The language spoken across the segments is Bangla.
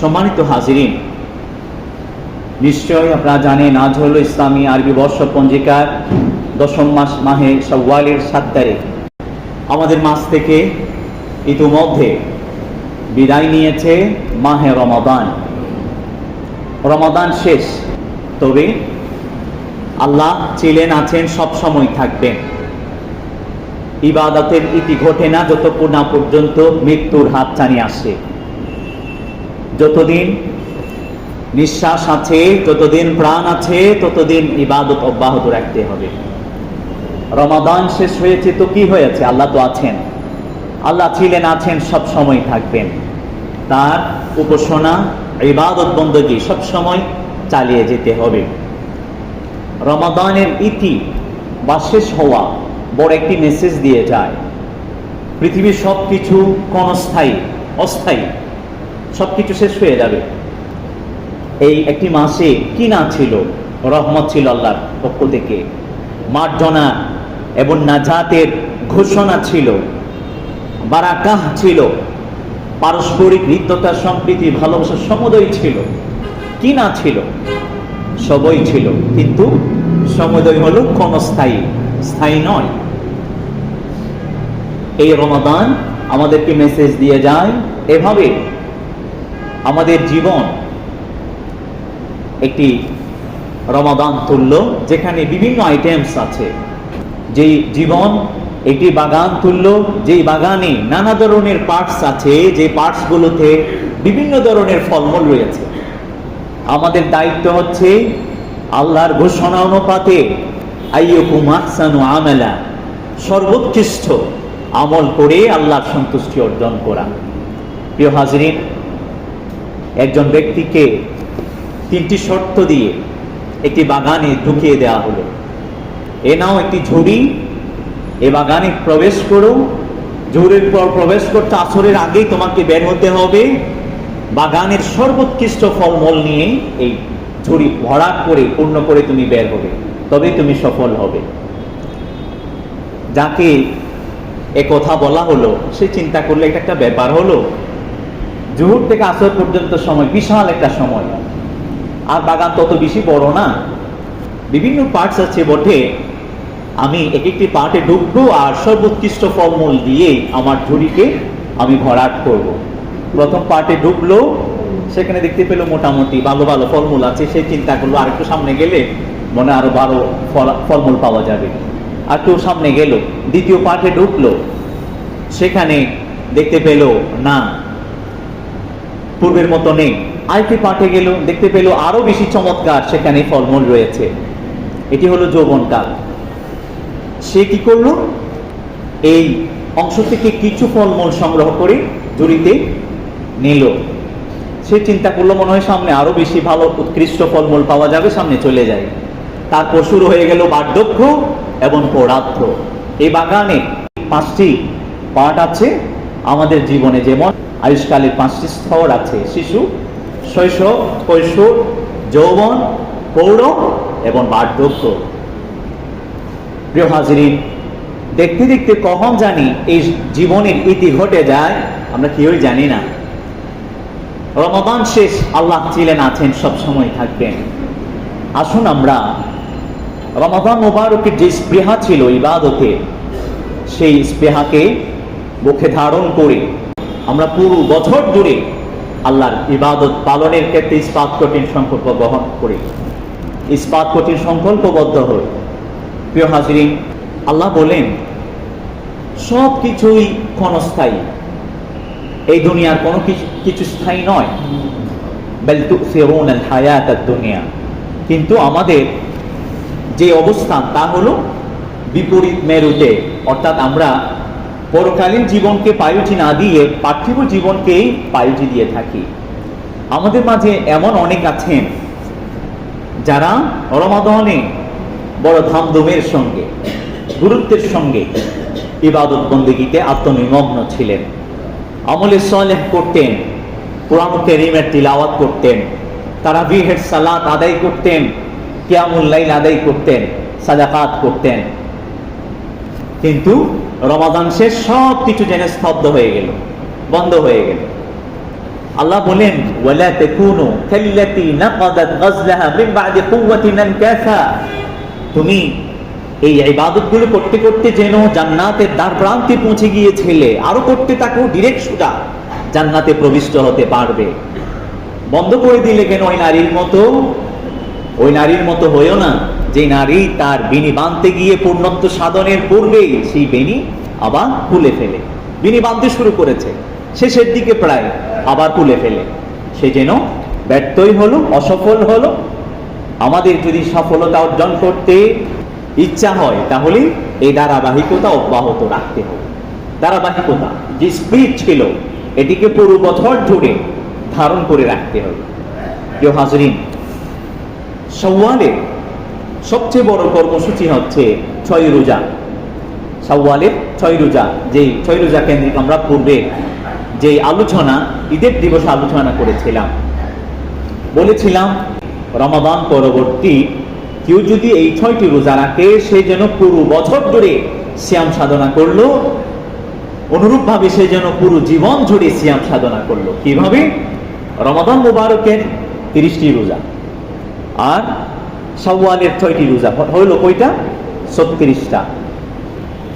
সম্মানিত হাজিরিন, নিশ্চয় আপনারা জানেন আজ হলো ইসলামী আরবি বর্ষ পঞ্জিকার 10ম মাস মাহে শাওয়ালের 7 তারিখ। আমাদের মাস থেকে ইতিমধ্যে বিদায় নিয়েছে মাহে রমাদান। রমাদান শেষ, তবে আল্লাহ ছিলেন, আছেন, সব সময় থাকবেন। ইবাদতের ইতি ঘটে না যতক্ষণ না পর্যন্ত মৃত্যুর হাত টানি আসে। যতদিন নিঃশ্বাস আছে, যতদিন প্রাণ আছে, ততদিন ইবাদত অব্যাহত রাখতে হবে। রমাদান শেষ হয়েছে তো কি হয়েছে? আল্লাহ তো আছেন, আল্লাহ ছিলেন, আছেন, সব সময় থাকবেন। তার উপাসনা, ইবাদত, বندگی সব সময় চালিয়ে যেতে হবে। রমাদানের ইতি বা শেষ হওয়া বড় একটি মেসেজ দিয়ে যায়। পৃথিবীর সব কিছু ক্ষণস্থায়ী, অস্থায়ী, সব কিছু শেষ হয়ে যাবে। এই একটি মাসে কি না ছিল? রহমত ছিল আল্লাহর পক্ষ থেকে, মার্জনা এবং নাজাতের ঘোষণা ছিল, বারাকাহ ছিল, পারস্পরিক হৃদ্যতা, সম্প্রীতি, ভালোবাসার সমুদয় ছিল। কি না ছিল? সবই ছিল, কিন্তু সমুদয় হলো ক্ষণস্থায়ী, স্থায়ী নয়। এই রমাদান আমাদেরকে মেসেজ দিয়ে যায় এভাবে আমাদের জীবন একটি রমাদান তুল্য, যেখানে বিভিন্ন আইটেমস আছে। যেই জীবন একটি বাগান তুল্য, যেই বাগানে নানা ধরনের পার্টস আছে, যে পার্টসগুলোতে বিভিন্ন ধরনের ফলমূল রয়েছে। আমাদের দায়িত্ব হচ্ছে আল্লাহর ঘোষণা অনুপাতে আইয়ুকুম আহসানু আমালা, সর্বোৎকৃষ্ট আমল করে আল্লাহর সন্তুষ্টি অর্জন করা। প্রিয় হাজরিন, একজন ব্যক্তিকে 3টি শর্ত দিয়ে একটি বাগানে ঢুকিয়ে দেওয়া হলো। এ নাও একটি ঝুড়ি, এ বাগানে প্রবেশ করো। ঝুড়ির পর প্রবেশ করতে আসরের আগেই তোমাকে বের হতে হবে। বাগানের সর্বোৎকৃষ্ট ফলমূল নিয়ে এই ঝুড়ি ভরা করে, পূর্ণ করে তুমি বের হবে, তবে তুমি সফল হবে। যাকে এ কথা বলা হলো সে চিন্তা করলে এটা একটা ব্যাপার হলো। জোহর থেকে আসর পর্যন্ত সময়, বিশাল একটা সময়। আর বাগান তত বেশি বড় না, বিভিন্ন পার্টস আছে বটে। আমি এক একটি পার্টে ঢুকবো আর সর্বোৎকৃষ্ট ফলমূল দিয়ে আমার ঝুড়িকে আমি ভরাট করব। প্রথম পার্টে ঢুকলো, সেখানে দেখতে পেলো মোটামুটি ভালো ভালো ফলমূল আছে। সে চিন্তা করলো আর একটু সামনে গেলে মনে আরো ভালো ফলমূল পাওয়া যাবে। আর একটু সামনে গেল, দ্বিতীয় পার্টে ঢুকলো, সেখানে দেখতে পেল না, পূর্বের মতো নেই। আরেকটি পার্টে গেল, দেখতে পেল আরো বেশি চমৎকার সেখানে ফলমূল রয়েছে। এটি হলো যৌবনকাল। সে কি করলো? এই অংশ থেকে কিছু ফলমূল সংগ্রহ করে ঝুড়িতে নিল। সে চিন্তা করলো মনে হয় সামনে আরো বেশি ভালো উৎকৃষ্ট ফলমূল পাওয়া যাবে, সামনে চলে যায়। তারপর শুরু হয়ে গেল বার্ধক্য এবং পৌরাত্য। এই বাগানে 5টি পার্ট আছে। আমাদের জীবনে যেমন আয়ুষ্কালের 5টি স্তর আছে: শিশু, শৈশব, কৈশোর, যৌবন, পৌর এবং বার্ধক্য। প্রিয় হাজিরিন, দেখতে দেখতে কখন জানি এই জীবনের ইতি ঘটে যায় আমরা কেউই জানি না। রমাদান শেষ, আল্লাহ ছিলেন, আছেন, সব সময় থাকবেন। আসুন আমরা রমাদান মুবারকের যে স্পৃহা ছিল ইবাদতে, সেই স্পৃহাকে মুখে ধারণ করে আমরা পুরো বছর জুড়ে আল্লাহর ইবাদত পালনের ক্ষেত্রে ইস্পাত কঠিন সংকল্প গ্রহণ করি, ইস্পাত কঠিন সংকল্পবদ্ধ হই। প্রিয় হাজিরিন, আল্লাহ বলেন সব কিছুই ক্ষণস্থায়ী, এই দুনিয়ার কোনো কিছু স্থায়ী নয়। বাল তুসিরুনাল হায়াতাদ দুনিয়া, কিন্তু আমাদের যে অবস্থান তা হলো বিপরীত মেরুতে। অর্থাৎ আমরা পরকালীন জীবনকে পায়ুজি না দিয়ে পার্থিব জীবনকেই পায়ুজি দিয়ে থাকি। আমাদের মাঝে এমন অনেক আছেন যারা রমাদানে বড় ধামধুমের সঙ্গে, গুরুত্বের সঙ্গে ইবাদত বন্দেগীতে আত্মনিমগ্ন ছিলেন, আমলে সালেহ করতেন, কুরআন কারীমের তিলাওয়াত করতেন, তারাবিহের সালাত আদায় করতেন, কিয়ামুল লাইল আদায় করতেন, সাদাকাত করতেন। কিন্তু রমাদান শেষ, সব কিছু যেন স্তব্ধ হয়ে গেল, বন্ধ হয়ে গেল। আল্লাহ বলেন ওয়ালা তাকুনু কাল্লাতী নাকাদাত গাজলাহা মিন বা'দি কুওয়াতিন আনকাসা, তুমি এই ইবাদতগুলো করতে করতে যেন জান্নাতের দ্বার প্রান্তে পৌঁছে গিয়েছিলে, আরো করতে থাকো, ডিরেক্ট সোজা জান্নাতে প্রবিষ্ট হতে পারবে। বন্ধ করে দিলে কেন ওই নারীর মতো? ওই নারীর মতো হয়েও না যে নারী তার বেনি বাঁধতে গিয়ে পূর্ণত্ব সাধনের পূর্বেই সেই বেনি আবার খুলে ফেলে, বেনি বাঁধতে শুরু করেছে, শেষের দিকে প্রায় আবার খুলে ফেলে, সে যেন ব্যর্থই হলো, অসফল হলো। আমাদের যদি সফলতা অর্জন করতে ইচ্ছা হয় তাহলে এই ধারাবাহিকতা অব্যাহত রাখতে হবে। ধারাবাহিকতা যে স্পিরিট ছিল এটিকে পুরো বছর জুড়ে ধারণ করে রাখতে হবে। প্রিয় হাজরিন, শাওয়ালের সবচেয়ে বড় কর্মসূচি হচ্ছে 6 রোজা। শাওয়ালের 6 রোজা, যে 6 রোজা কেন্দ্রিক আমরা পূর্বে যে আলোচনা, ঈদের দিবসে আলোচনা করেছিলাম, বলেছিলাম রমাদান পরবর্তী কেউ যদি এই 6টি রোজা রাখে সে যেন পুরো বছর জুড়ে সিয়াম সাধনা করলো, অনুরূপ ভাবে সে যেন পুরো জীবন জুড়ে সিয়াম সাধনা করলো। কিভাবে? রমাদান মুবারকের 30টি রোজা আর শাওয়ালের 6টি রোজা হইল কয়টা? 36টা।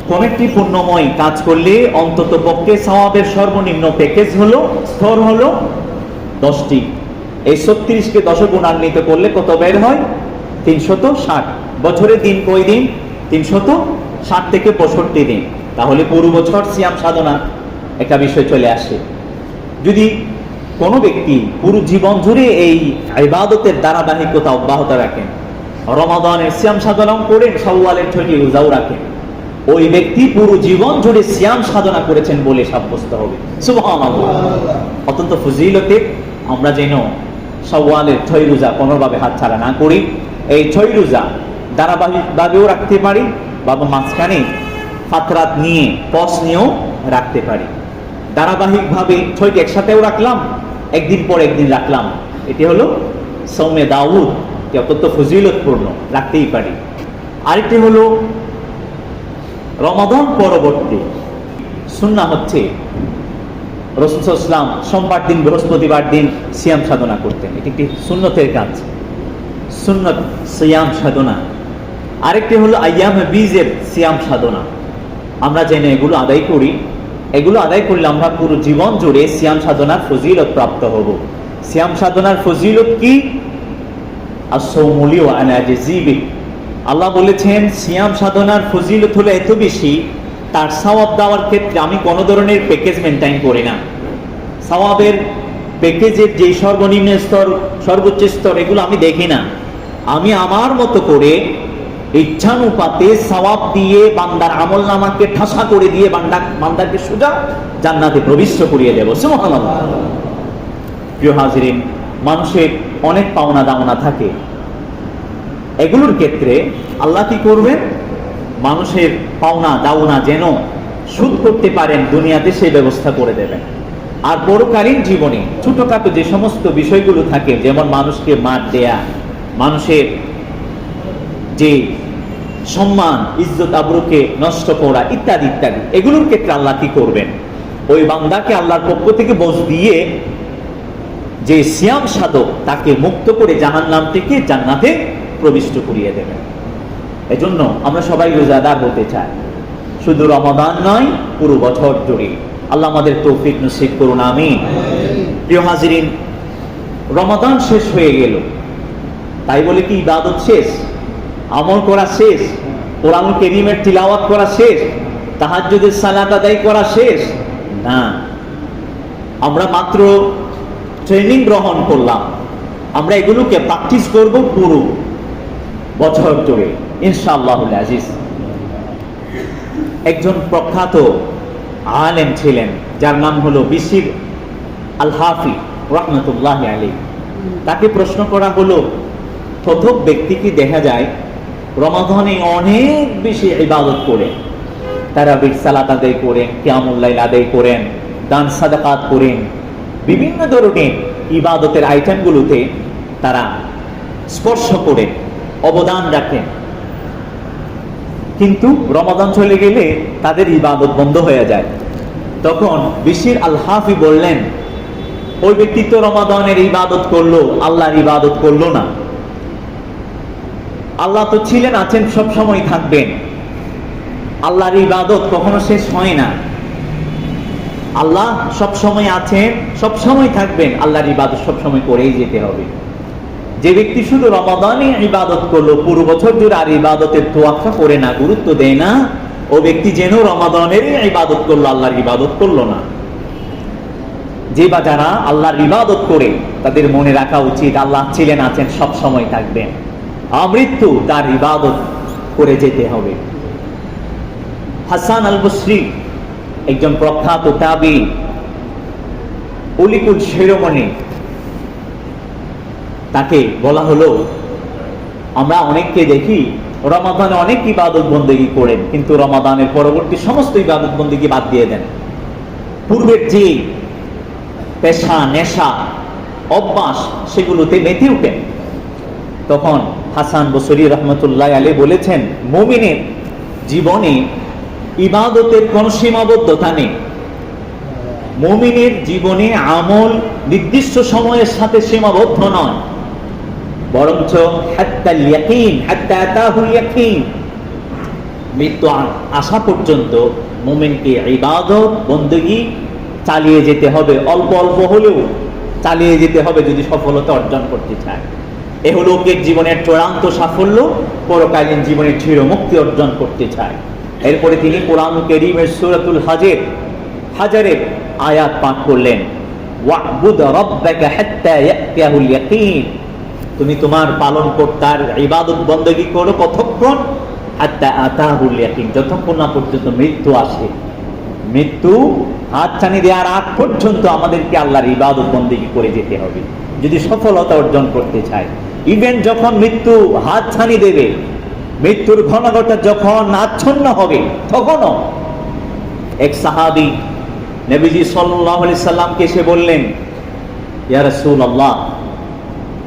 কোন একটি পুণ্যময় কাজ করলে অন্তত পক্ষে সওয়াবের সর্বনিম্ন প্যাকেজ হলো, স্তর হলো 10টি। এই 36কে 10 গুণান্বিত করলে কত বের হয়? 360। বছরের দিন কয় দিন? 360 থেকে 65 দিন। তাহলে পুরো বছর সিয়াম সাধনা একটা বিষয় চলে আসে। যদি কোনো ব্যক্তি পুরো জীবন জুড়ে এই ইবাদতের ধারাবাহিকতা অব্যাহত রাখেন, রমাদানের সিয়াম সাধনাও করেন, শাওয়ালের 6টি রোজাও রাখেন, ওই ব্যক্তি পুরো জীবন জুড়ে সিয়াম সাধনা করেছেন বলে সাব্যস্ত হবে। সুবহানাল্লাহ। অত্যন্ত ফজিলতে আমরা যেন শাওয়ালের 6 রোজা কোনোভাবে হাতছাড়া না করি। এই 6 রোজা ধারাবাহিকভাবেও রাখতে পারি, বা মাঝখানে ফাতরাত নিয়ে পস নিয়েও রাখতে পারি। ধারাবাহিকভাবে 6টি একসাথেও রাখলাম, একদিন পর একদিন রাখলাম, এটি হলো সৌমে দাউদ, অত্যন্ত ফজিলতপূর্ণ, রাখতেই পারি। আরেকটি হলো রমাদান পরবর্তী সুন্নাহ হচ্ছে রাসূল সাল্লাল্লাহু আলাইহি ওয়াসাল্লাম সোমবার দিন, বৃহস্পতিবার দিন সিয়াম সাধনা করতেন। এটি একটি সুন্নতের কাজ, সুন্নত সিয়াম সাধনা। আরেকটি হলো আইয়ামে বীজের সিয়াম সাধনা। আমরা যেন এগুলো আদায় করি, এগুলো আদায় করলে আমরা পুরো জীবন জুড়ে সিয়াম সাধনার ফজিলত প্রাপ্ত হব। সিয়াম সাধনার ফজিলত কি? আস-সাওমুলি ওয়া আনা আজজি বিহি। আল্লাহ বলেছেন সিয়াম সাধনার ফজিলত হলো এত বেশি, তার সওয়াব দেওয়ার ক্ষেত্রে আমি কোনো ধরনের প্যাকেজ মেনটেন করি না। সওয়াবের প্যাকেজের যে সর্বনিম্ন স্তর, সর্বোচ্চ স্তর, এগুলো আমি দেখি না। আমি আমার মতো করে ইচ্ছানুপাতে সওয়াব দিয়ে বান্দার আমলনামাকে ঠাসা করে দিয়ে বান্দাকে সোজা জান্নাতে প্রবিষ্ট করিয়ে দেব। সুবহানাল্লাহ। প্রিয় হাজিরিন, মানুষের অনেক পাওনা দাওনা থাকে, এগুলোর ক্ষেত্রে আল্লাহ কি করবেন? মানুষের পাওনা দাওনা যেন শোধ করতে পারেন দুনিয়াতে সেই ব্যবস্থা করে দেবেন। আর পরকালীন জীবনে ছোটখাটো যে সমস্ত বিষয়গুলো থাকে, যেমন মানুষকে মার দেয়া, মানুষের যে সম্মান ইজ্জত আবরুকে নষ্ট করা ইত্যাদি ইত্যাদি, এগুলোর ক্ষেত্রে আল্লাহ কি করবেন? ওই বান্দাকে আল্লাহর পক্ষ থেকে বোঝ দিয়ে যে সিয়াম সাধক তাকে মুক্ত করে জাহান্নাম থেকে জান্নাতে প্রবিষ্ট করিয়ে দেবেন। এজন্য আমরা সবাই রোজাদার হতে চাই, শুধু রমাদান নয়, পুরো বছর জুড়ে। আল্লাহ আমাদের তৌফিক নসিব করুন, আমিন। প্রিয় হাজিরিন, রমাদান শেষ হয়ে গেল, তাই বলে কি ইবাদত শেষ? আমল করা শেষ? কোরআন কারীমের তিলাওয়াত করা শেষ? তাহাজ্জুদের সালাত আদায় করা শেষ? না, আমরা মাত্র ট্রেনিং গ্রহণ করলাম, আমরা এগুলোকে প্র্যাকটিস করব পুরো বছর জুড়ে ইনশাআল্লাহুল আজিজ। একজন প্রখ্যাত আলেম ছিলেন যার নাম হলো বিশির আল হাফি রাহমাতুল্লাহি আলাইহি। তাকে প্রশ্ন করা হলো, প্রথম ব্যক্তি কি দেখা যায় রমাদানে অনেক বেশি ইবাদত করে, তারাবির সালাত আদায় করেন, কিয়ামুল লাইল আদায় করেন, দান সাদাকাত করেন, বিভিন্ন ধরনের ইবাদতের আইটেমগুলোতে তারা স্পর্শ করে অবদান রাখেন, কিন্তু রমাদান চলে গেলে তাদের ইবাদত বন্ধ হয়ে যায়। তখন বিশির আল হাফি বললেন, ওই ব্যক্তি তো রমাদানের ইবাদত করলো, আল্লাহর ইবাদত করলো না। আল্লাহ তো ছিলেন, আছেন, সব সময় থাকবেন। আল্লাহর ইবাদত কখনো শেষ হয় না। আল্লাহ সব সময় আছেন, সব সময় থাকবেন, আল্লাহর ইবাদত সব সময় করেই যেতে হবে। যে ব্যক্তি শুধু রমাদানে ইবাদত করলো, পুরো বছর জুড়ে আর ইবাদতের তোয়াক্কা করে না, গুরুত্ব দেয় না, ও ব্যক্তি যেন রমাদানের ইবাদত করলো, আল্লাহর ইবাদত করলো না। যে বা যারা আল্লাহর ইবাদত করে, তাদের মনে রাখা উচিত আল্লাহ ছিলেন, আছেন, সব সময় থাকবেন। আমৃত্যু তার ইবাদত করে যেতে হবে। হাসান আল বসরি একজন প্রখ্যাত তাবী, উলিকুল শিরোমণি। তাকে বলা হলো, আমরা অনেককে দেখি রমাদানে অনেক ইবাদত বন্দেগী করেন, কিন্তু রমাদানের পরবর্তী সমস্ত ইবাদত বন্দেগী বাদ দিয়ে দেন। পূর্বের যে পেশা, নেশা, অভ্যাস, সেগুলোতে মেতে উঠেন। তখন হাসান বসরি রহমতুল্লাহ আলাইহি বলেছেন, মুমিনের জীবনে ইবাদতের কোন সীমাবদ্ধতা নেই। মুমিনের জীবনে আমল নির্দিষ্ট সময়ের সাথে সীমাবদ্ধ নয়, বরঞ্চ হাত্তাল ইয়াকিন, হাত্তা আতাহুল ইয়াকিন, মৃত্যু আসা পর্যন্ত মুমিনকে ইবাদত বন্দেগী চালিয়ে যেতে হবে। অল্প অল্প হলেও চালিয়ে যেতে হবে যদি সফলতা অর্জন করতে চায়। এ হলো লৌকিক জীবনের চূড়ান্ত সাফল্য, পরকালীন জীবনের চিরমুক্তি অর্জন করতে চায়। এরপরে তিনি কোরআন কারীমের সূরাতুল হাজারের আয়াত পাঠ করলেন, ওয়া'বুদ রাব্বাকা হাত্তা ইয়াতিয়াহুল ইয়াকিন। তুমি তোমার পালনকর্তার ইবাদত বন্দেগী করো কতক্ষণ? হাত্তা আতাহুল ইয়াকিন, যতক্ষণ না পর্যন্ত মৃত্যু আসে। মৃত্যু হাতছানি দেওয়ার আগ পর্যন্ত আমাদেরকে আল্লাহর ইবাদত বন্দেগী করে যেতে হবে যদি সফলতা অর্জন করতে চায়। ইভেন যখন মৃত্যু হাতছানি দেবে, মৃত্যুর ঘনঘটা যখন আচ্ছন্ন হবে, তখনও এক সাহাবী নবীজি সাল্লাল্লাহু আলাইহি সাল্লামকে এসে বললেন, ইয়া রাসূলুল্লাহ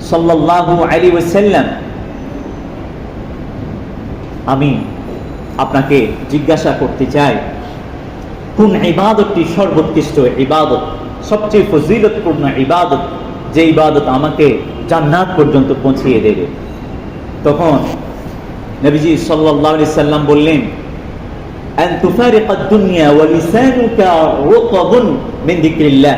সাল্লাল্লাহু আলাইহি ওয়াসাল্লাম, আমি আপনাকে জিজ্ঞাসা করতে চাই, কোন ইবাদতটি সর্বোৎকৃষ্ট ইবাদত, সবচেয়ে ফজিলতপূর্ণ ইবাদত, যে ইবাদত আমাকে জান্নাত পর্যন্ত পৌঁছিয়ে দেবে? তখন নবীজি সাল্লাল্লাহু আলাইহি সাল্লাম বললেন, আন তুফারিকাদ দুনিয়া ওয়া লিসানুকা রুতাবুন মিন যিকরিল্লাহ।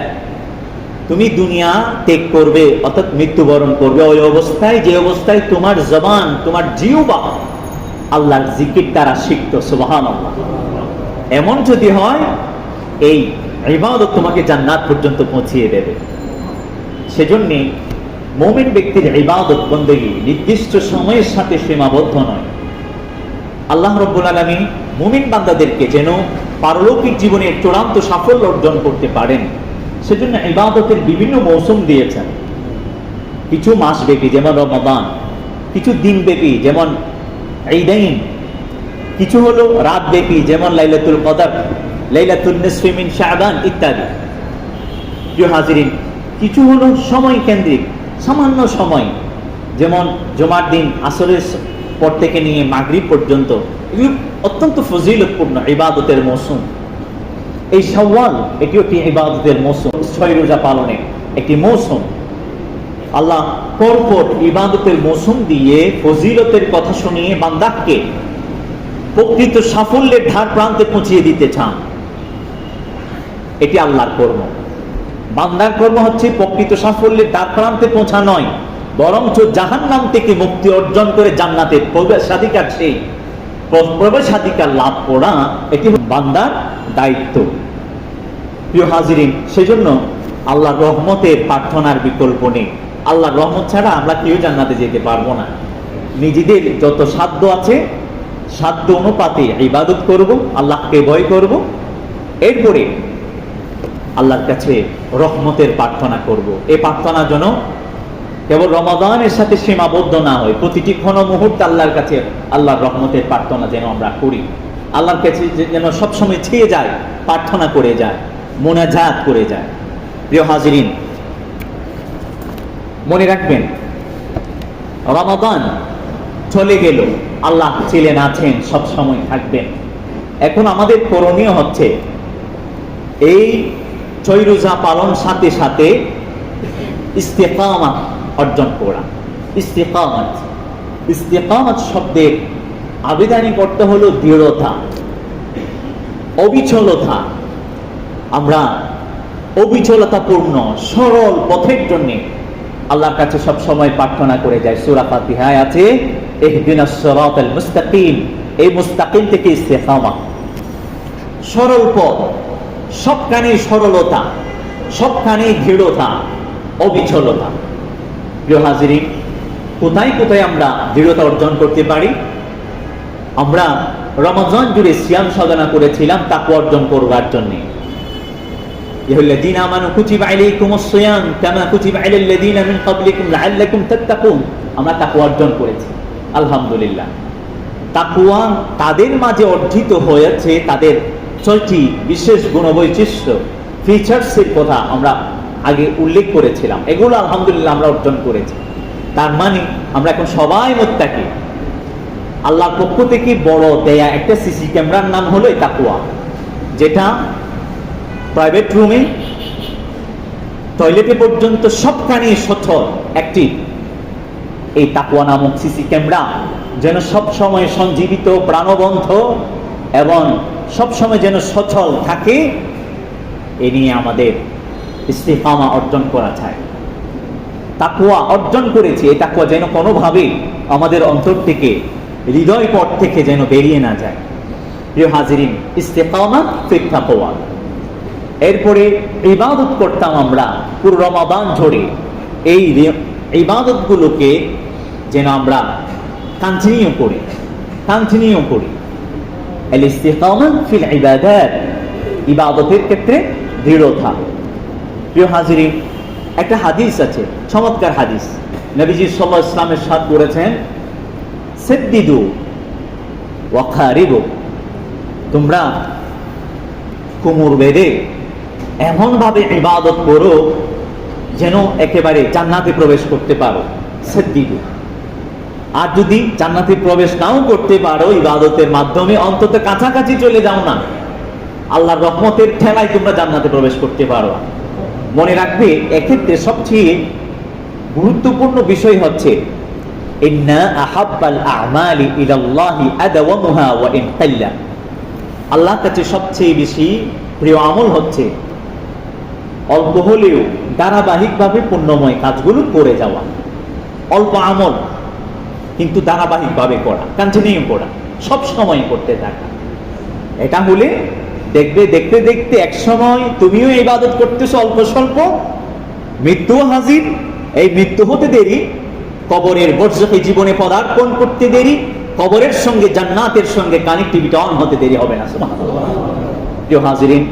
তুমি দুনিয়া ত্যাগ করবে, অর্থাৎ মৃত্যুবরণ করবে ওই অবস্থায়, যে অবস্থায় তোমার জবান, তোমার জিহ্বা আল্লাহর জিকির দ্বারা সিক্ত। সুবহানাল্লাহ। এমন যদি হয়, এই ইবাদত তোমাকে জান্নাত পর্যন্ত পৌঁছিয়ে দেবে। সেজন্য মুমিন ব্যক্তির ইবাদত বন্দেগী নির্দিষ্ট সময়ের সাথে সীমাবদ্ধ নয়। আল্লাহ রাব্বুল আলামিন মুমিন বান্দাদেরকে যেন পারলৌকিক জীবনের চূড়ান্ত সাফল্য অর্জন করতে পারেন, সেজন্য ইবাদতের বিভিন্ন মৌসুম দিয়েছেন। কিছু মাস ব্যাপী যেমন রমাদান, কিছু দিন ব্যাপী যেমন ঈদাইন, কিছু হলো রাত ব্যাপী যেমন লাইলাতুল কদর, লাইলাতুন নিসফি মিন শাবান ইত্যাদি। প্রিয় হাজিরিন, কিছু হলো সময় কেন্দ্রিক, সামান্য সময়, যেমন জুমার দিন আসরের পর থেকে নিয়ে মাগরিব পর্যন্ত, এগুলো অত্যন্ত ফজিলতপূর্ণ ইবাদতের মৌসুম। এই শাওয়াল, এটিও একটি ইবাদতের মৌসুম, 6 রোজা পালনের একটি মৌসুম। আল্লাহ পরপর ইবাদতের মৌসুম দিয়ে ফজিলতের কথা শুনিয়ে বান্দাকে প্রকৃত সাফল্যের ধার প্রান্তে পৌঁছিয়ে দিতে চান। এটি আল্লাহর কর্ম। বান্দার কর্ম হচ্ছে প্রকৃত সাফল্যের ধার প্রান্তে পৌঁছা নয়, বরঞ্চ জাহান্নাম থেকে মুক্তি অর্জন করে জান্নাতের প্রবেশাধিকার, সেই প্রবেশাধিকার লাভ করা, এটি বান্দার দায়িত্ব। প্রিয় হাজিরিন, সেজন্য আল্লাহর রহমতের প্রার্থনার বিকল্প নেই। আল্লাহর রহমত ছাড়া আমরা কেউ জান্নাতে যেতে পারবো না। নিজেদের যত সাধ্য আছে, সাধ্য অনুপাতে ইবাদত করব, আল্লাহকে ভয় করব, এরপরে আল্লাহর কাছে রহমতের প্রার্থনা করব। এই প্রার্থনা যেন কেবল রমাদানের সাথে সীমাবদ্ধ না হয়, প্রতিটি ক্ষণ মুহূর্তে আল্লাহর কাছে আল্লাহর রহমতের প্রার্থনা যেন আমরা করি। আল্লাহর কাছে যেন সবসময় চেয়ে যায়, প্রার্থনা করে যায়, মোনাজাত করে যায়। প্রিয় হাজিরিন, মনে রাখবেন, রমাদান চলে গেল, আল্লাহ ছিলেন, আছেন, সব সময় থাকবেন। এখন আমাদের করণীয় হচ্ছে এই 6 রোজা পালন সাথে সাথে ইস্তেকামাত অর্জন করা। ইস্তেকামাত, ইস্তেকামাত শব্দের আবেদনিক অর্থ হলো দৃঢ়তা, অবিচলতা। আমরা অবিচলতাপূর্ণ সরল পথের জন্য আল্লাহর কাছে সব সময় প্রার্থনা করে যাই। সূরা ফাতিহায় আছে ইহদিনাস সিরাতাল মুস্তাকিম, এই মুস্তাকিম থেকে ইস্তেকামা, সরল পথ, সবখানে সরলতা, সবখানে দৃঢ়তা, অবিচলতা। প্রিয় হাজিরিন, কোথায় কোথায় আমরা দৃঢ়তা অর্জন করতে পারি? আমরা রমজান জুড়ে সিয়াম সাধনা করেছিলাম তাকওয়া অর্জন করবার জন্য। ইহাল্লাযীনা আমানু কুতিবা আলাইকুমুস সিয়াম কামা কুতিবা আলাল লাযীনা মিন ক্বাবলিকুম লাআল্লাকুম তাত্তাকুন। আমরা তাকওয়া অর্জন করেছি, আলহামদুলিল্লাহ। তাকওয়া তাদের মাঝে অর্জিত হয়েছে, তাদের 6টি বিশেষ গুণবৈশিষ্ট্য, ফিচার্সের কথা আমরা আগে উল্লেখ করেছিলাম। এগুলো আলহামদুলিল্লাহ আমরা অর্জন করেছি। তার মানে আমরা এখন সবাই মুত্তাকি। আল্লাহর পক্ষ থেকে বড় দেয়া একটা সিসি ক্যামেরার নাম হলো তাকওয়া, যেটা প্রাইভেট রুমে, টয়লেটে পর্যন্ত সবখানে সচল অ্যাক্টিভ। এই তাকওয়া নামক সিসি ক্যামেরা যেন সব সময় সঞ্জীবিত, প্রাণবন্ত এবং সব সময় যেন সচল থাকে, এ নিয়ে আমাদের ইস্তেকামা অর্জন করা চাই। তাকওয়া অর্জন করেছি, এই তাকওয়া যেন কোনোভাবে আমাদের অন্তর থেকে, হৃদয় পট থেকে যেন বেরিয়ে না যায়। প্রিয় হাজিরিন, ইস্তেকামা ফিত তাকওয়া। এরপরে ইবাদত করতাম আমরা পুরো রমাদান ধরে। এই ইবাদতগুলোকে যেন আমরা কন্টিনিউ করি। আল ইস্তিকামা ফিল ইবাদাত, ইবাদতের ক্ষেত্রে দৃঢ়তা। প্রিয় হাজিরিন, একটা হাদিস আছে, চমৎকার হাদিস। নবীজি সাল্লাল্লাহু আলাইহি ওয়াসাল্লাম ইরশাদ করেছেন, সাদ্দিদু ওয়া কারিবু, তোমরা কোমর বেঁধে এমন ভাবে ইবাদত করো যেন একেবারে জান্নাতে প্রবেশ করতে পারো। সাদ্দিদু। আর যদি জান্নাতে প্রবেশ নাও করতে পারো ইবাদতের মাধ্যমে, অন্তত কাছাকাছি চলে যাও না, আল্লাহর রহমতের ঠেলায় তোমরা জান্নাতে প্রবেশ করতে পারো। মনে রাখবে, এক্ষেত্রে সবচেয়ে গুরুত্বপূর্ণ বিষয় হচ্ছে ইন্না আহাব্বাল আমালি ইলাল্লাহি আদওয়ামুহা ওয়া ইন কাল্লা। আল্লাহর কাছে সবচেয়ে বেশি প্রিয় আমল হচ্ছে অল্প হলেও ধারাবাহিকভাবে পুণ্যময় কাজগুলো করে যাওয়া। অল্প আমল কিন্তু ধারাবাহিকভাবে করা, কন্টিনিউ করা, সব সময় করতে থাকা। এটা হলে দেখবে দেখতে দেখতে এক সময় তুমিও ইবাদত করতেছো অল্প স্বল্প, মৃত্যু হাজির। এই মৃত্যু হতে দেরি, কবরের বর্জকে জীবনে পদার্পণ করতে দেরি, কবরের সঙ্গে জান্নাতের সঙ্গে কানেক্টিভিটি অন হতে দেরি হবে না। সুবহানাল্লাহ। প্রিয় হাজিরিন,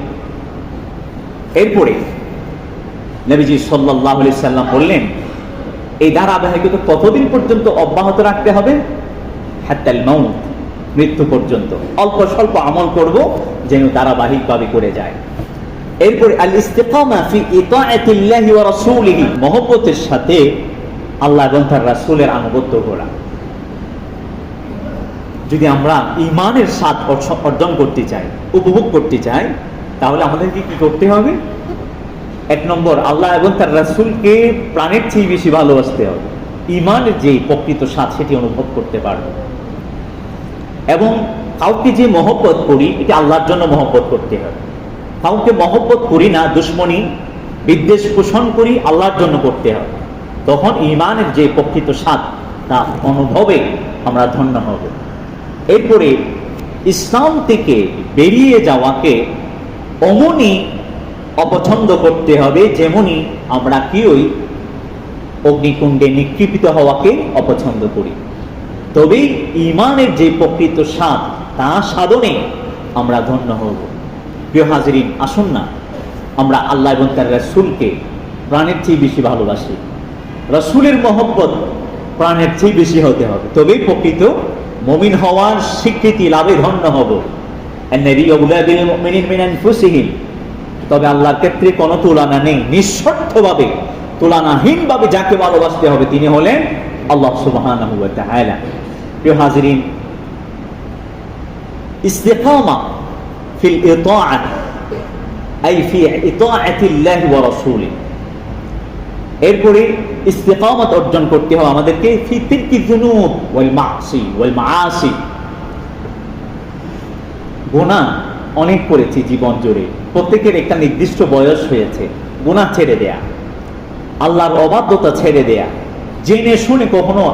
এরপরে নবীজি সাল্লাল্লাহু আলাইহি সাল্লাম বললেন, এই ধারাবাহিকতা কতদিন পর্যন্ত অব্যাহত রাখতে হবে? হাত্তাল মাউত, মৃত্যু পর্যন্ত অল্প স্বল্প আমল করব যেন ধারাবাহিকভাবে করে যায়। এরপরে আল ইস্তিকামা ফি ইতাআতিল্লাহি ওয়া রাসূলিহি, মহব্বতের সাথে আল্লাহ এবং তার রাসূলের আনুগত্য করা। যদি আমরা ঈমানের স্বাদ অর্জন করতে চাই, উপভোগ করতে চাই, তাহলে আমাদেরকে কি করতে হবে? 1 নম্বর, আল্লাহ এবং তার রাসূলকে প্রাণের চেয়ে বেশি ভালোবাসতে হবে। ঈমানের যে প্রকৃত স্বাদ সেটি অনুভব করতে পারবে। এবং কাউকে যে মহব্বত করি, এটা আল্লাহর জন্য মহব্বত করতে হবে। কাউকে মহব্বত করি না, দুশ্মনী বিদ্বেষ পোষণ করি, আল্লাহর জন্য করতে হবে। তখন ঈমানের যে প্রকৃত স্বাদ তা অনুভবে আমরা ধন্য হব। এরপরে ইসলাম থেকে বেরিয়ে যাওয়াকে অমনি অপছন্দ করতে হবে যেমনি আমরা কেউই অগ্নিকুণ্ডে নিক্ষিপ্ত হওয়াকে অপছন্দ করি। তবেই ঈমানের যে প্রকৃত স্বাদ তা সাধনে আমরা ধন্য হব। প্রিয় হাজিরিন, আসুন না আমরা আল্লাহ এবং তার রাসূলকে প্রাণের চেয়ে বেশি ভালোবাসি। রাসূলের মহব্বত প্রাণের চেয়ে বেশি হতে হবে, তবেই প্রকৃত মুমিন হওয়ার স্বীকৃতি লাভে ধন্য হব। আন-নাবিয়্যু আউলা বিল মুমিনিনা মিন আনফুসিহিম, তবে আল্লাহর ক্ষেত্রে কোনো তুলনা নেই। নিঃস্বার্থভাবে, তুলনাহীনভাবে যাকে ভালোবাসতে হবে তিনি হলেন আল্লাহ সুবহানাহু ওয়া তাআলা। প্রিয় হাজিরিন, ইস্তিকামা ফিল ইতাআহ আই ফি ইতাআতিল্লাহি ওয়া রাসূলিহি, এরপরে ইস্তিকামত অর্জন করতে হবে আমাদেরকে ফি তিরকি যুনুব ওয়াল মাসি ওয়াল মাআসি। গুনাহ অনেক করেছি জীবন জুড়ে, প্রত্যেকের একটা নির্দিষ্ট বয়স হয়েছে। গুনাহ ছেড়ে দেয়া, আল্লাহর অবাধ্যতা ছেড়ে দেয়া, জেনে শুনে কখনো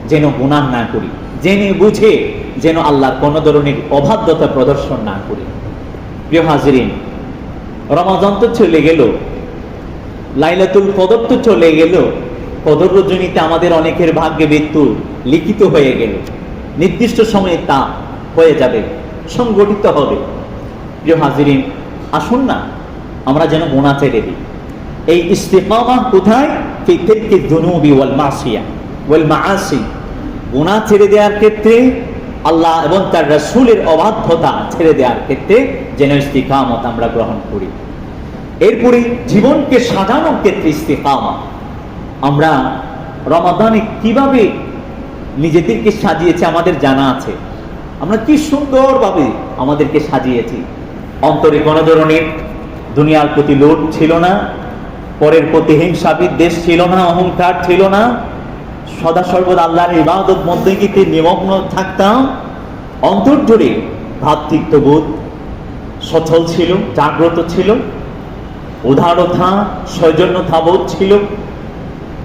যেন গুনাহ না করি, জেনে বুঝে যেন আল্লাহর কোনো ধরনের অবাধ্যতা প্রদর্শন না করি। প্রিয় হাজিরিন, রমাদান তো চলে গেল, লাইলাতুল কদর তো চলে গেল, কদর রজনীতে আমাদের অনেকের ভাগ্যে মৃত্যু লিখিত হয়ে গেল, নির্দিষ্ট সময়ে তা হয়ে যাবে, সংগঠিত হবে। প্রিয় হাজিরিন, আসুন না আমরা যেন গুনাহ ছেড়ে দিই। এই ইস্তিকামা কোথায়? ফি তিরকি যুনুবি ওয়াল মাসিয়া ওয়াল মাআসি। গুনাহ ছেড়ে দেওয়ার ক্ষেত্রে, আল্লাহ এবং তার রাসূলের অবাধ্যতা ছেড়ে দেওয়ার ক্ষেত্রে যেন ইস্তিকামত আমরা গ্রহণ করি। এরপরে জীবনকে সাজানোর ক্ষেত্রে ইস্তিকামা। আমরা রমাদানে কিভাবে নিজেদেরকে সাজিয়েছি আমাদের জানা আছে। আমরা কি সুন্দরভাবে আমাদেরকে সাজিয়েছি। অন্তরে কোনো ধরনের দুনিয়ার প্রতি লোভ ছিল না, পরের প্রতি হিংসা বিদ্বেষ ছিল না, অহংকার ছিল না, সদা সর্বদা আল্লাহর ইবাদত মধ্যে নিমগ্ন থাকতাম। অন্তর জুড়ে ভ্রাতৃত্ববোধ সচল ছিল, জাগ্রত ছিল, উদারতা সৌজন্যতা বোধ ছিল,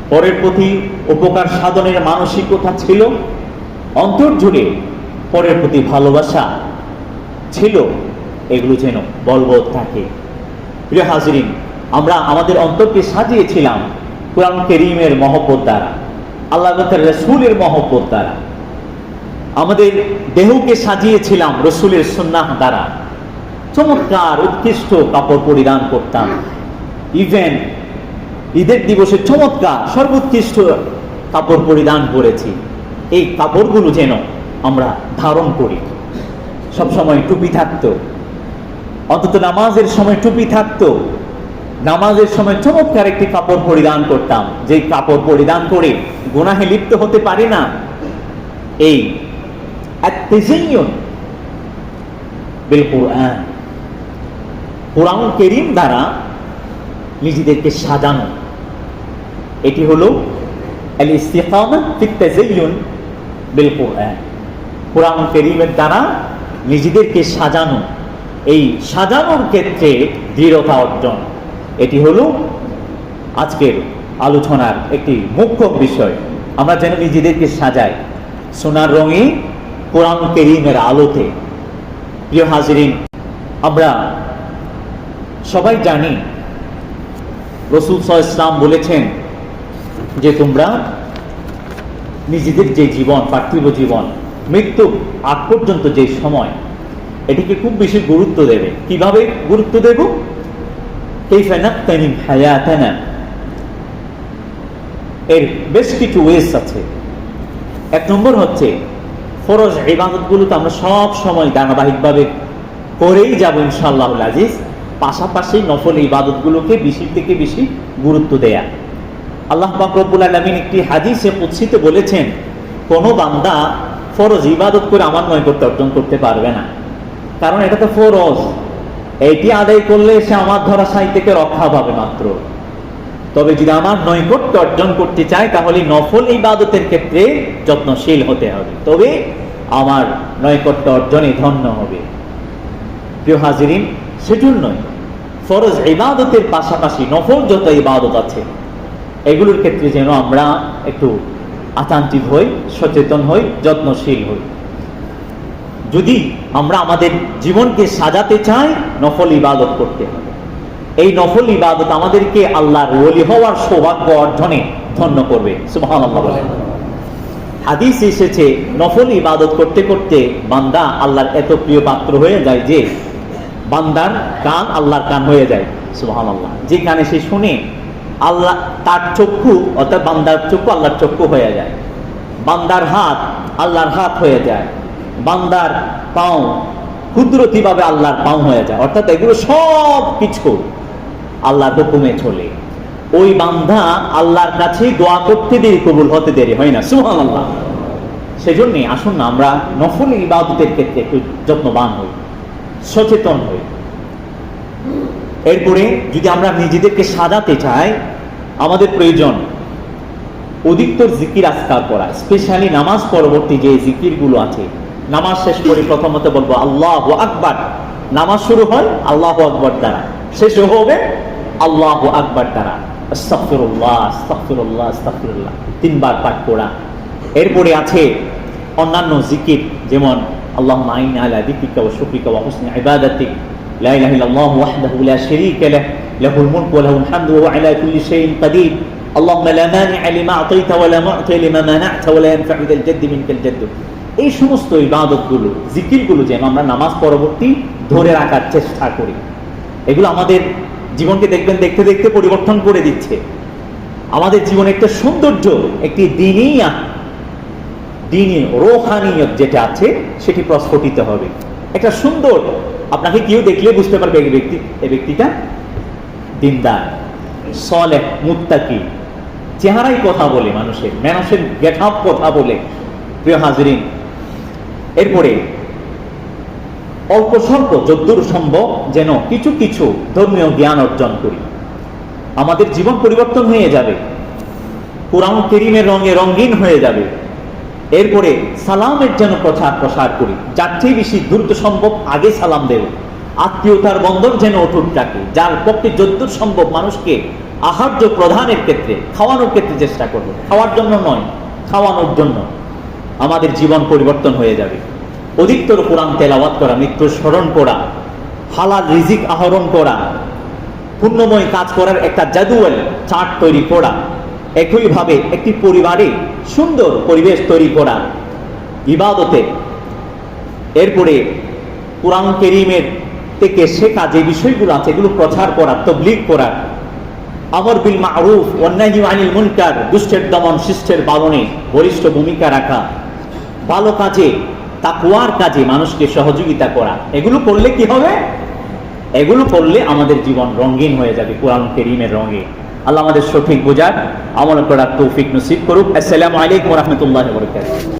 পরের প্রতি উপকার সাধনের মানসিকতা ছিল, অন্তর জুড়ে পরের প্রতি ভালোবাসা ছিল। এগুলো যেন বলবৎ থাকে। প্রিয় হাজিরিন, আমরা আমাদের অন্তরকে সাজিয়েছিলাম কুরআন কারীমের মহব্বত দ্বারা, আল্লাহ তাআলার রাসূলের মহব্বত দ্বারা। আমাদের দেহকে সাজিয়েছিলাম রাসূলের সুন্নাহ দ্বারা। চমৎকার উৎকৃষ্ট কাপড় পরিধান করতাম। ইভেন ঈদের দিবসে চমৎকার সর্বোৎকৃষ্ট কাপড় পরিধান করেছি। এই কাপড়গুলো যেন আমরা ধারণ করি। সবসময় টুপি থাকতো, অন্তত নামাজের সময় টুপি থাকতো। নামাজের সময় চমৎকার একটি কাপড় পরিধান করতাম, যে কাপড় পরিধান করে গুনাহে লিপ্ত হতে পারি না। এই আত-তাযায়্যুন বিল কুরআন, কুরআন কারীম দ্বারা নিজেদেরকে সাজানো, এটি হলো আল ইস্তিকামা ফিত তাযায়্যুন বিল কুরআন। কুরআন কারীমের দ্বারা নিজেদেরকে সাজানো, এই সাজানোর ক্ষেত্রে দৃঢ়তা অর্জন, এটি হলো আজকের আলোচনার একটি মুখ্য বিষয়। আমরা যেন নিজেদেরকে সাজাই সোনার রঙে, কোরআন কারীমের আলোতে। প্রিয় হাজিরিন, আমরা সবাই জানি রাসূল সাল্লাল্লাহু আলাইহি ওয়াসাল্লাম বলেছেন যে তোমরা নিজেদের যে জীবন, পার্থিব জীবন, মৃত্যু আগ পর্যন্ত যে সময়, এটিকে খুব বেশি গুরুত্ব দেবে। কিভাবে গুরুত্ব দেব? কাইফা নাগতানিম হায়াতানা, এর বেশ কিছু ওয়েস আছে। এক নম্বর হচ্ছে ফরজ ইবাদতগুলো তো আমরা সব সময় ধারাবাহিকভাবে করেই যাব ইনশাআল্লাহুল আজিজ। পাশাপাশি নফল ইবাদতগুলোকে বেশি থেকে বেশি গুরুত্ব দেয়া। আল্লাহ পাক রব্বুল আলামিন একটি হাদিসে কুদসিতে বলেছেন, কোনো বান্দা ফরজ ইবাদত করে আমার নৈকট্য অর্জন করতে পারবে না, কারণ এটা তো ফরজ। এটি আদায় করলে সে আমার ধরাশায়ী থেকে রক্ষা পাবে মাত্র। তবে যদি আমার নৈকট্য অর্জন করতে চায়, তাহলে নফল ইবাদতের ক্ষেত্রে যত্নশীল হতে হবে, তবে আমার নৈকট্য অর্জনে ধন্য হবে। প্রিয় হাজিরিন, সেজন্যই ফরজ ইবাদতের পাশাপাশি নফল যত ইবাদত আছে, এগুলোর ক্ষেত্রে যেন আমরা একটু আচান্তিক হই, সচেতন হই, যত্নশীল হই। যদি আমরা আমাদের জীবনকে সাজাতে চাই, নফল ইবাদত করতে হবে। এই নফল ইবাদত আমাদেরকে আল্লাহর ওলি হওয়ার সৌভাগ্য অর্জনে ধন্য করবে। সুবহানাল্লাহ বলেন। হাদিস এসেছে, নফল ইবাদত করতে করতে বান্দা আল্লাহর এত প্রিয় পাত্র হয়ে যায় যে বান্দার কান আল্লাহর কান হয়ে যায়। সুবহানাল্লাহ। যে কানে সে শুনে, আল্লাহ তার চক্ষু, অর্থাৎ বান্দার চক্ষু আল্লাহর চক্ষু হয়ে যায়। বান্দার হাত আল্লাহর হাত হয়ে যায়। বান্দার পাও কুদরতিভাবে আল্লাহর পাও হয়ে যায়। অর্থাৎ এগুলো সব কিছু আল্লাহর হুকুমে চলে। ওই বান্দা আল্লাহর কাছে দোয়া করতে দেরি, কবুল হতে দেরি হয় না। সুবহানাল্লাহ। সেজন্যে আসুন না আমরা নফল ইবাদতের ক্ষেত্রে একটু যত্নবান হই, সচেতন হই। এরপরে যদি আমরা নিজেদেরকে সাজাতে চাই, আমাদের প্রয়োজন অধিকতর জিকির আজকার করা, স্পেশালি নামাজ পরবর্তী যে জিকিরগুলো আছে। নামাজ শেষ করে প্রথমত বলবো আল্লাহু আকবার। নামাজ শুরু হয় আল্লাহু আকবার দ্বারা, শেষ হবে আল্লাহু আকবার দ্বারা। আস্তাগফিরুল্লাহ আস্তাগফিরুল্লাহ আস্তাগফিরুল্লাহ 3 বার পাঠ করা। এরপরে আছে অন্যান্য জিকির, যেমন আল্লাহুম্মা আইন্নি আলা যিকরিকা ওয়া শুকরিকা ওয়া হুসনি ইবাদাতিক, লা ইলাহা ইল্লাল্লাহু ওয়াহদাহু লা শারীকা লাহু লাহুল মুলকু ওয়া লাহুল হামদু ওয়া হুয়া আলা কুল্লি শাইইন কাদির, আল্লাহুম্মা লা মানি'a লিমা আ'তাইতা ওয়া লা মু'তি লিমা মানা'তা ওয়া লা ইয়ানফা'ু যাল জাদ্দি মিনকাল জাদ্দু। এই সমস্ত ইবাদতগুলো, জিকিরগুলো যেন আমরা নামাজ পরবর্তী ধরে রাখার চেষ্টা করি। এগুলো আমাদের জীবনকে দেখবেন দেখতে দেখতে পরিবর্তন করে দিচ্ছে। আমাদের জীবনে একটা সৌন্দর্য, একটি দিনী রোহানিয়ত যেটা আছে সেটি প্রস্ফুটিত হবে। একটা সুন্দর, আপনাকে কেউ দেখলে বুঝতে পারবে এই ব্যক্তিটা দিনদার, সলেহ, মুত্তাকি। চেহারাই কথা বলে, মানুষের গেট আপ কথা বলে। প্রিয় হাজিরিন, এরপরে অল্প স্বল্প যদ্দূর সম্ভব যেন কিছু কিছু ধর্মীয় জ্ঞান অর্জন করি। আমাদের জীবন পরিবর্তন হয়ে যাবে, কোরআন কারীমের রঙে রঙিন হয়ে যাবে। এরপরে সালামের যেন প্রসার করি, যার চেয়ে বেশি দ্রুত সম্ভব আগে সালাম দেব। আত্মীয়তার বন্ধন যেন অটুট রাখে, যার পক্ষে যদ্দূর সম্ভব মানুষকে আহার্য প্রদানের ক্ষেত্রে, খাওয়ানোর ক্ষেত্রে চেষ্টা করব। খাওয়ার জন্য নয়, খাওয়ানোর জন্য। আমাদের জীবন পরিবর্তন হয়ে যাবে। অধিকতর কোরআন তেলাওয়াত করা, মৃত্যু স্মরণ করা, হালাল রিজিক আহরণ করা, পুণ্যময় কাজ করার একটা জাদুয়াল চার্ট তৈরি করা, একইভাবে একটি পরিবারে সুন্দর পরিবেশ তৈরি করা ইবাদতে। এরপরে কোরআন কারীমের থেকে শেখা যে বিষয়গুলো আছে এগুলো প্রচার করা, তাবলীগ করা, আমর বিল মারুফ ওয়ান নাহয়ু আনিল মুনকার, দুষ্টের দমন শিষ্টের পালনে বলিষ্ঠ ভূমিকা রাখা, ভালো কাজে, তাকওয়ার কাজে মানুষকে সহযোগিতা করা। এগুলো করলে কি হবে? এগুলো করলে আমাদের জীবন রঙিন হয়ে যাবে কোরআন কারীমের রঙে। আল্লাহ আমাদের সঠিক বোঝার, আমল করার তৌফিক নসিব করুক। আসসালামু আলাইকুম ওয়া রাহমাতুল্লাহি ওয়া বারাকাতুহু।